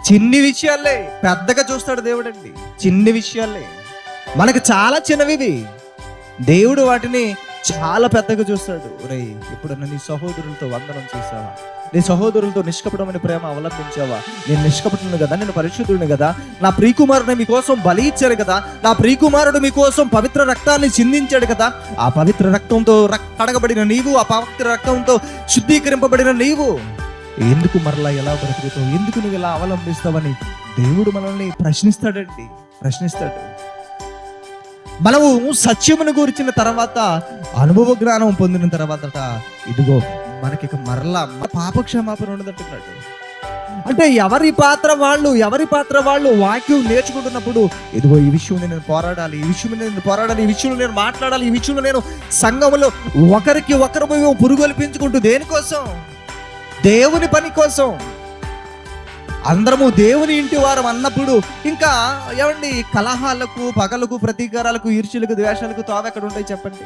చిన్ని విషయాలే పెద్దగా చూస్తాడు దేవుడండి. చిన్ని విషయాలే మనకు చాలా చిన్నవి, దేవుడు వాటిని చాలా పెద్దగా చూస్తాడు. ఒరేయ్, ఎప్పుడన్నా నీ సహోదరులతో వందనం చేసావా? నీ సహోదరులతో నిష్కపటమైన ప్రేమ అవలంబించావా? నేను నిష్కపటుని కదా, నేను పరిశుద్ధుడిని కదా, నా ప్రియకుమారుడు మీకోసం బలి ఇచ్చాడు కదా, నా ప్రియకుమారుడు మీకోసం పవిత్ర రక్తాన్ని చిందించాడు కదా, ఆ పవిత్ర రక్తంతో కడగబడిన నీవు, ఆ పవిత్ర రక్తంతో శుద్ధీకరింపబడిన నీవు ఎందుకు మరలా ఎలా బ్రతుకుతావు, ఎందుకు నువ్వు ఇలా అవలంబిస్తావని దేవుడు మనల్ని ప్రశ్నిస్తాడు. మనము సత్యమును గురించిన తర్వాత, అనుభవ జ్ఞానం పొందిన తర్వాత, ఇదిగో మనకి మరలా పాపక్షమాపణ ఉండదంటున్నాడు. అంటే ఎవరి పాత్ర వాళ్ళు వాక్యం నేర్చుకుంటున్నప్పుడు, ఇదిగో ఈ విషయంలో నేను పోరాడాలి, ఈ విషయంలో నేను మాట్లాడాలి, ఈ విషయంలో నేను సంఘములో ఒకరికి ఒకరు పురుగొల్పించుకుంటూ, దేనికోసం? దేవుని పని కోసం. అందరము దేవుని ఇంటి వారం అన్నప్పుడు ఇంకా ఏమండి, కలహాలకు, పగలకు, ప్రతీకారాలకు, ఈర్ష్యలకు, ద్వేషాలకు తావెక్కడ ఉంటాయి చెప్పండి?